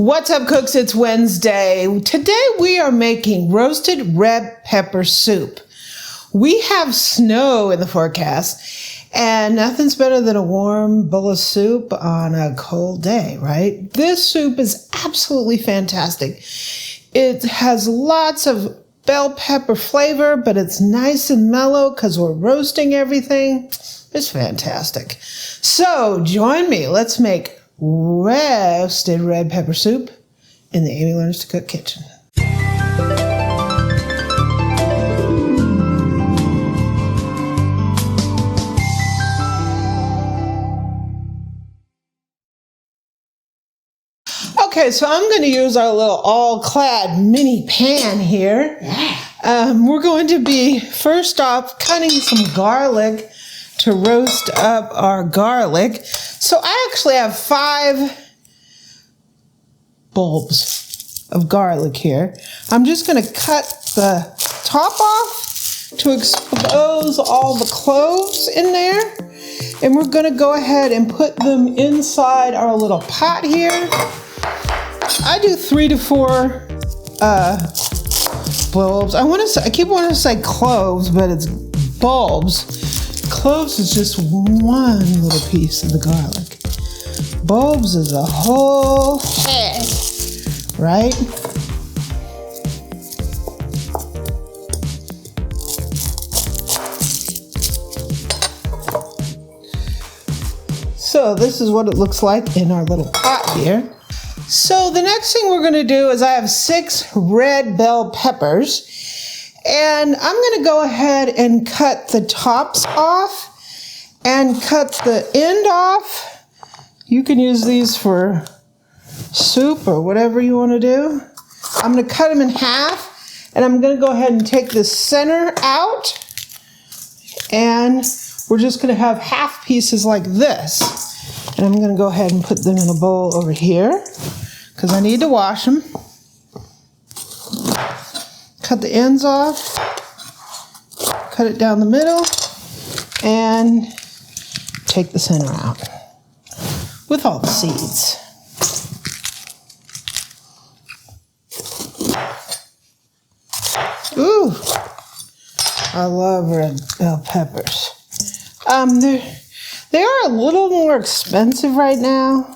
What's up, cooks? It's Wednesday. Today we are making roasted red pepper soup. We have snow in the forecast, and nothing's better than a warm bowl of soup on a cold day, right? This soup is absolutely fantastic. It has lots of bell pepper flavor, but it's nice and mellow because we're roasting everything. It's fantastic. So join me. Let's make roasted red pepper soup in the Amy Learns to Cook kitchen. Okay, so I'm going to use our little all-clad mini pan here. We're going to be, first off, cutting some garlic to roast up our garlic. So I actually have 5 bulbs of garlic here. I'm just going to cut the top off to expose all the cloves in there. And we're going to go ahead and put them inside our little pot here. I do 3 to 4 bulbs. I keep wanting to say cloves, but it's bulbs. Cloves is just one little piece of the garlic. Bulbs is a whole head, right? So this is what it looks like in our little pot here. So the next thing we're going to do is I have 6 red bell peppers. And I'm going to go ahead and cut the tops off and cut the end off. You can use these for soup or whatever you want to do. I'm going to cut them in half, and I'm going to go ahead and take the center out. And we're just going to have half pieces like this. And I'm going to go ahead and put them in a bowl over here because I need to wash them. Cut the ends off, cut it down the middle, and take the center out with all the seeds. Ooh, I love red bell peppers. They are a little more expensive right now.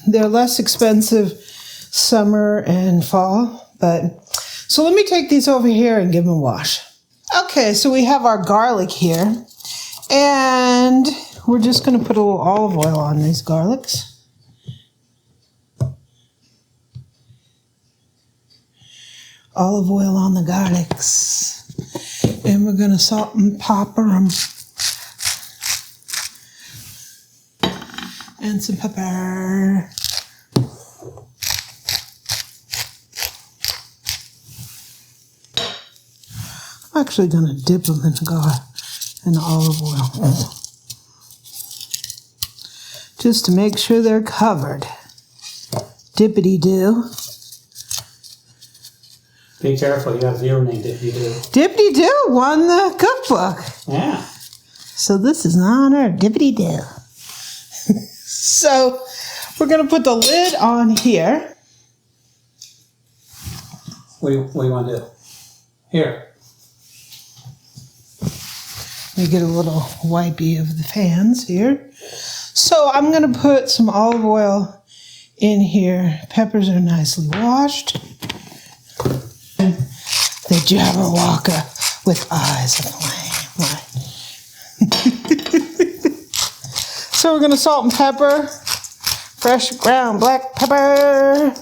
They're less expensive summer and fall, but so let me take these over here and give them a wash. Okay, so we have our garlic here, and we're just going to put a little olive oil on these garlics. Olive oil on the garlics. And we're going to salt and pepper them. And some pepper. I'm actually going to dip them in the olive oil. Just to make sure they're covered. Dippity-doo. Be careful, you have the real name, Dippity-doo. Dippity-doo won the cookbook. Yeah. So this is an honor, Dippity-doo. So we're going to put the lid on here. What do you want to do? Here. Let me get a little wipey of the fans here. So I'm going to put some olive oil in here. Peppers are nicely washed. The Jabberwocker with eyes aflame. So we're going to salt and pepper. Fresh ground black pepper.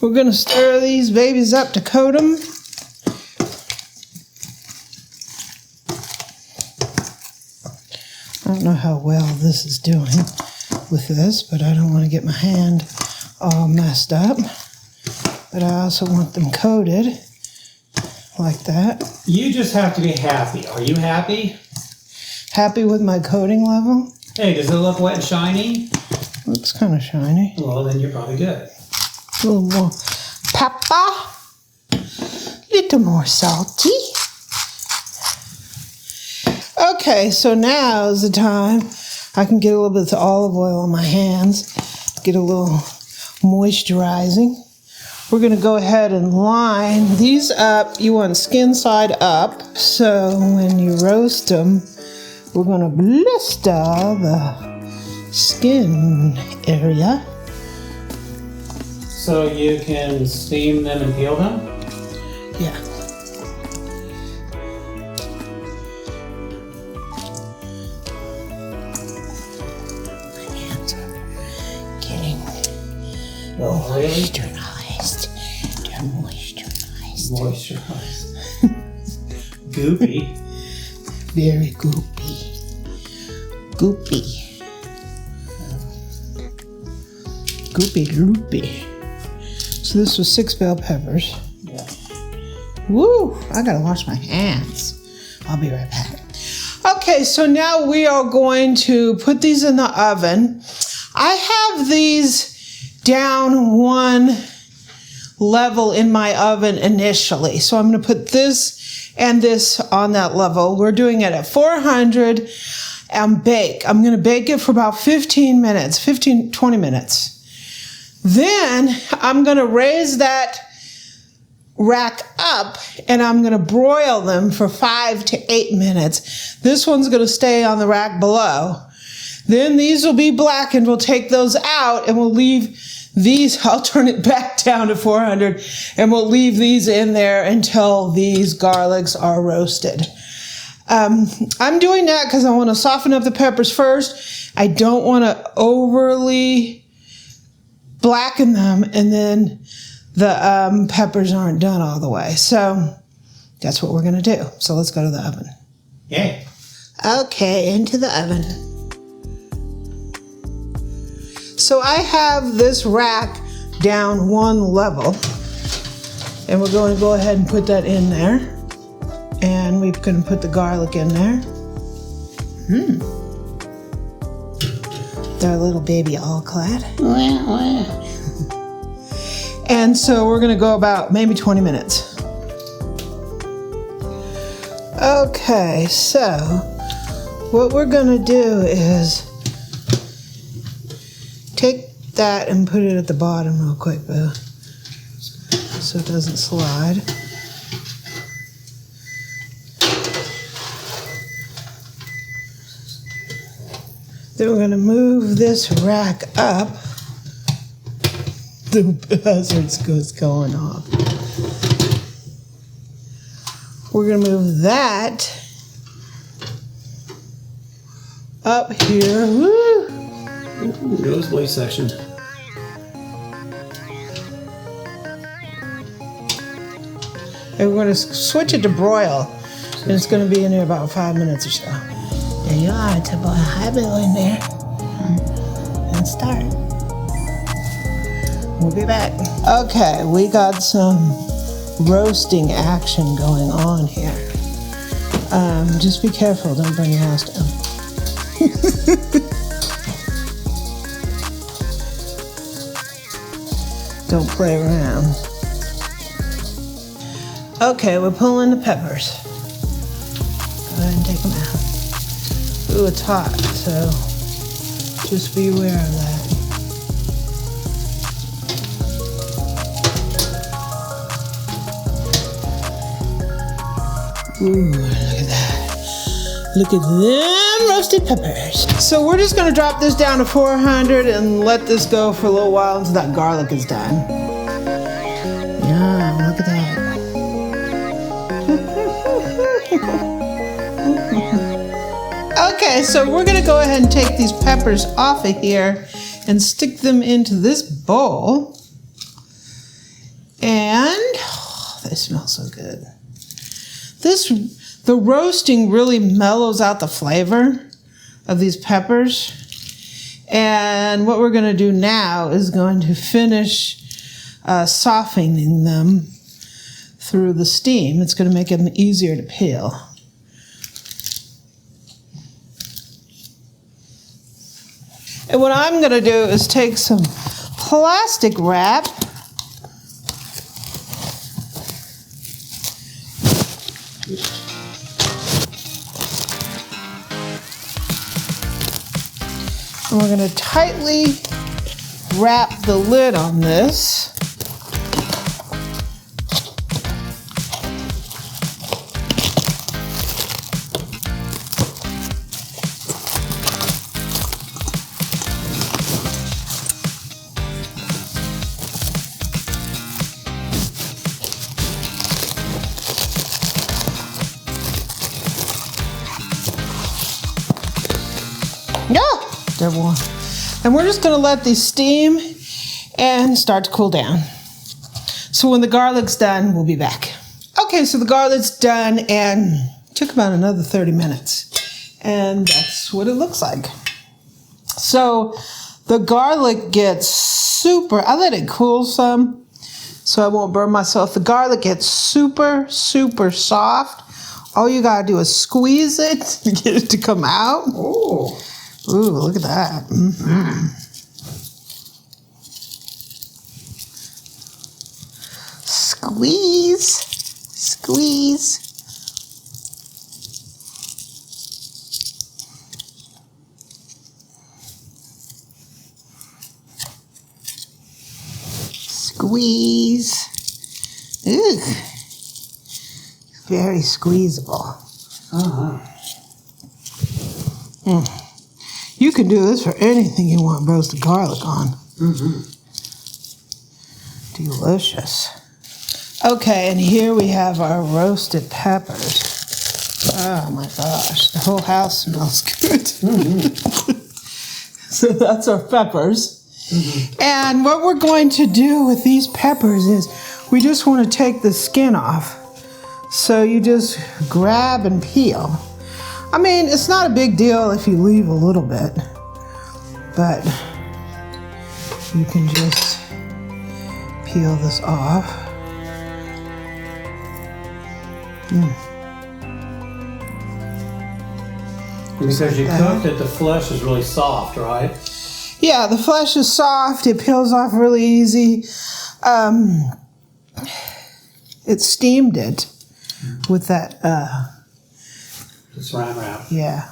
We're going to stir these babies up to coat them. I don't know how well this is doing with this, but I don't want to get my hand all messed up. But I also want them coated like that. You just have to be happy. Are you happy? Happy with my coating level? Hey, does it look wet and shiny? Looks kind of shiny. Well, then you're probably good. A little more pepper. Little more salty. Okay, so now is the time I can get a little bit of olive oil on my hands, get a little moisturizing. We're going to go ahead and line these up. You want skin side up, so when you roast them, we're going to blister the skin area. So you can steam them and peel them? Yeah. My hands are getting moisturized. They're moisturized. Moisturized. Goopy. Very goopy. Goopy. Goopy loopy. So this was 6 bell peppers. Yeah. Woo! I gotta wash my hands. I'll be right back. Okay, so now we are going to put these in the oven. I have these down 1 level in my oven initially. So I'm gonna put this and this on that level. We're doing it at 400 and bake. I'm gonna bake it for about 15 minutes, 20 minutes. Then I'm gonna raise that rack up and I'm gonna broil them for 5 to 8 minutes. This one's gonna stay on the rack below. Then these will be blackened. We'll take those out and we'll leave these, I'll turn it back down to 400 and we'll leave these in there until these garlics are roasted. I'm doing that because I wanna soften up the peppers first. I don't wanna overly blacken them and then the peppers aren't done all the way. So that's what we're gonna do. So let's go to the oven. Yay. Okay, into the oven. So I have this rack down 1 level and we're going to go ahead and put that in there. And we're gonna put the garlic in there. They're little baby all clad. And so we're gonna go about maybe 20 minutes. Okay, so what we're gonna do is take that and put it at the bottom real quick, Boo, so it doesn't slide. Then we're gonna move this rack up. The buzzards goes going off. We're gonna move that up here. Woo! Nosebleed section. And we're gonna switch it to broil. And it's gonna be in there about 5 minutes or so. There you are, it's about a high boil in there. And start. We'll be back. Okay, we got some roasting action going on here. Just be careful, don't burn your house down. Don't play around. Okay, we're pulling the peppers. Go ahead and take them out. Ooh, it's hot, so just be aware of that. Ooh, look at that. Look at them roasted peppers. So we're just gonna drop this down to 400 and let this go for a little while until that garlic is done. Yeah, look at that. Okay, so we're gonna go ahead and take these peppers off of here and stick them into this bowl. And, oh, they smell so good. The roasting really mellows out the flavor of these peppers. And what we're gonna do now is going to finish softening them through the steam. It's gonna make them easier to peel. And what I'm gonna do is take some plastic wrap and we're going to tightly wrap the lid on this. They're warm. And we're just gonna let these steam and start to cool down. So when the garlic's done, we'll be back. Okay, so the garlic's done and it took about another 30 minutes. And that's what it looks like. So the garlic gets super, I let it cool some so I won't burn myself. The garlic gets super, super soft. All you gotta do is squeeze it to get it to come out. Oh. Ooh, look at that. Mm-hmm. Squeeze, squeeze. Squeeze. Ooh. Very squeezable. Uh-huh. You can do this for anything you want roasted garlic on. Mm-hmm. Delicious. Okay, and here we have our roasted peppers. Oh my gosh, the whole house smells good. Mm-hmm. So that's our peppers. Mm-hmm. And what we're going to do with these peppers is we just want to take the skin off. So you just grab and peel. I mean, it's not a big deal if you leave a little bit, but you can just peel this off. Because you cooked it, the flesh is really soft, right? Yeah, the flesh is soft. It peels off really easy. It steamed it with that... The saran wrap. Yeah.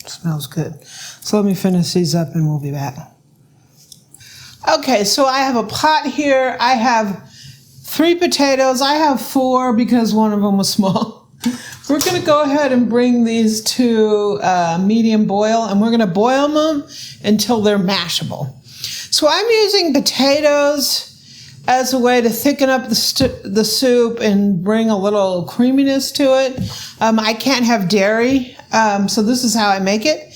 Smells good. So let me finish these up and we'll be back. Okay, so I have a pot here. I have 3 potatoes. I have 4 because one of them was small. We're going to go ahead and bring these to medium boil, and we're going to boil them until they're mashable. So I'm using potatoes as a way to thicken up the soup and bring a little creaminess to it. I can't have dairy, so this is how I make it.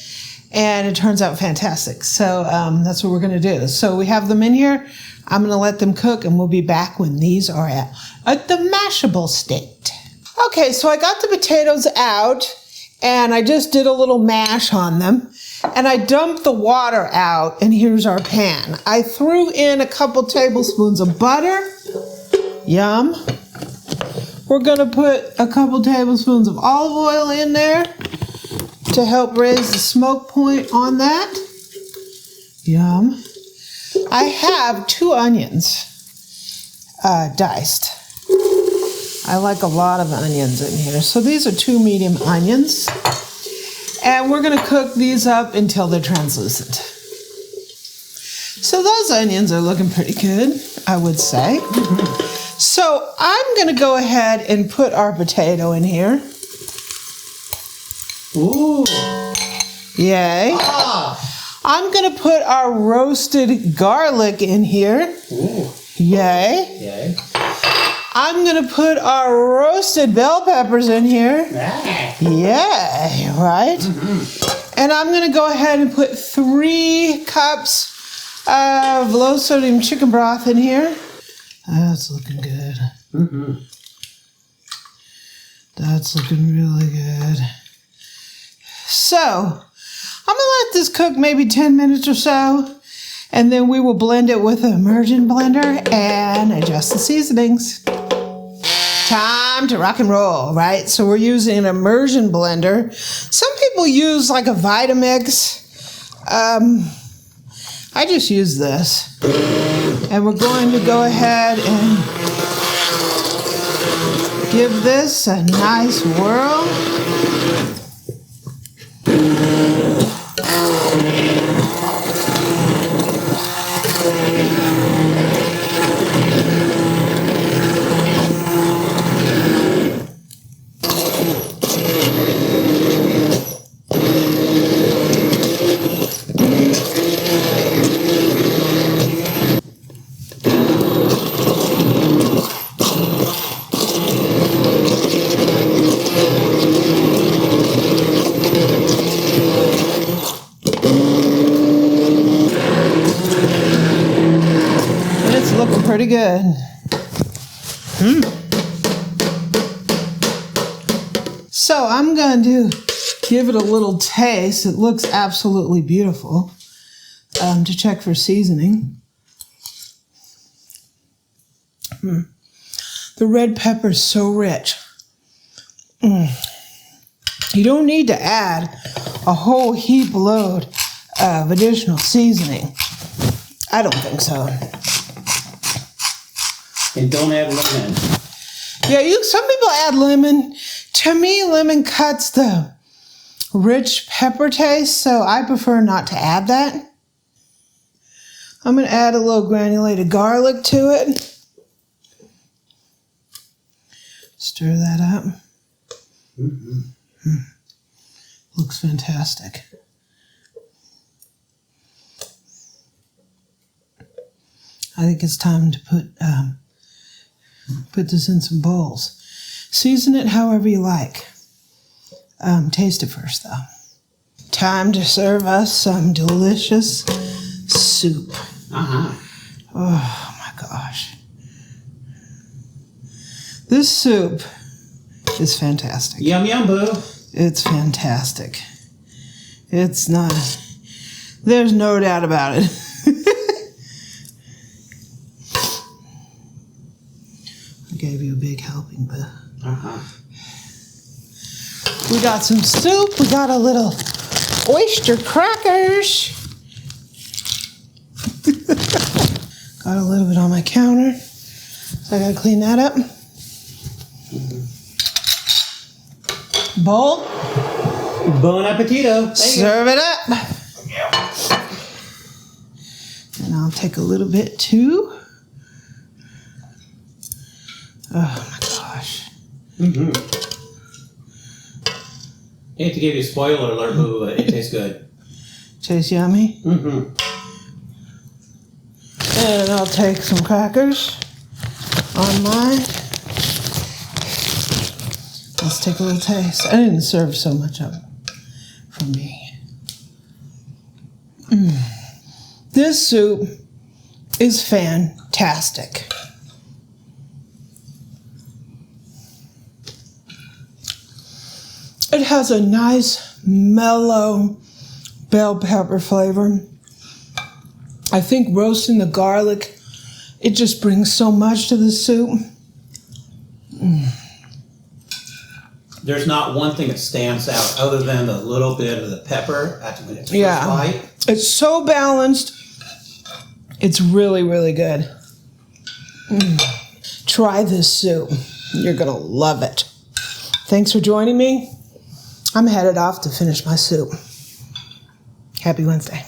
And it turns out fantastic. So that's what we're going to do. So we have them in here. I'm going to let them cook, and we'll be back when these are at the mashable state. Okay, so I got the potatoes out, and I just did a little mash on them. And I dumped the water out, and here's our pan. I threw in a couple tablespoons of butter. Yum. We're going to put a couple tablespoons of olive oil in there to help raise the smoke point on that. Yum. I have 2 onions diced. I like a lot of onions in here. So these are 2 medium onions. And we're going to cook these up until they're translucent. So those onions are looking pretty good, I would say. Mm-hmm. So I'm going to go ahead and put our potato in here. Ooh. Yay. Ah. I'm going to put our roasted garlic in here. Ooh. Yay. Yay. I'm going to put our roasted bell peppers in here. Ah. Yay, right? Mm-hmm. And I'm going to go ahead and put 3 cups of low sodium chicken broth in here. That's looking good. Mm-hmm. That's looking really good. So, I'm going to let this cook maybe 10 minutes or so, and then we will blend it with an immersion blender and adjust the seasonings. Time to rock and roll, right? So we're using an immersion blender. Some people use like a Vitamix. I just use this. And we're going to go ahead and Give this a nice whirl. It's looking pretty good. So I'm going to give it a little taste. It looks absolutely beautiful. To check for seasoning. The red pepper is so rich. You don't need to add a whole heap load of additional seasoning. I don't think so. And don't add lemon. Yeah, some people add lemon. To me, lemon cuts the rich pepper taste, so I prefer not to add that. I'm going to add a little granulated garlic to it. Stir that up. Looks fantastic. I think it's time to put this in some bowls. Season it however you like. Taste it first, though. Time to serve us some delicious soup. Oh my gosh. This soup is fantastic. Yum, yum, boo. It's fantastic. It's not, there's no doubt about it. I gave you a big helping, boo. We got some soup. We got a little oyster crackers. Got a little bit on my counter, so I gotta clean that up. Bowl. Bon appetito. Serve it up. And I'll take a little bit too. Oh my gosh. I hate to give you a spoiler alert, boo, but it tastes good. Tastes yummy. And I'll take some crackers on mine. Let's take a little taste. I didn't serve so much of it for me. This soup is fantastic. It has a nice, mellow bell pepper flavor. I think roasting the garlic, it just brings so much to the soup. There's not one thing that stands out other than the little bit of the pepper after when it's first bite. It's so balanced. It's really, really good. Try this soup. You're going to love it. Thanks for joining me. I'm headed off to finish my soup. Happy Wednesday.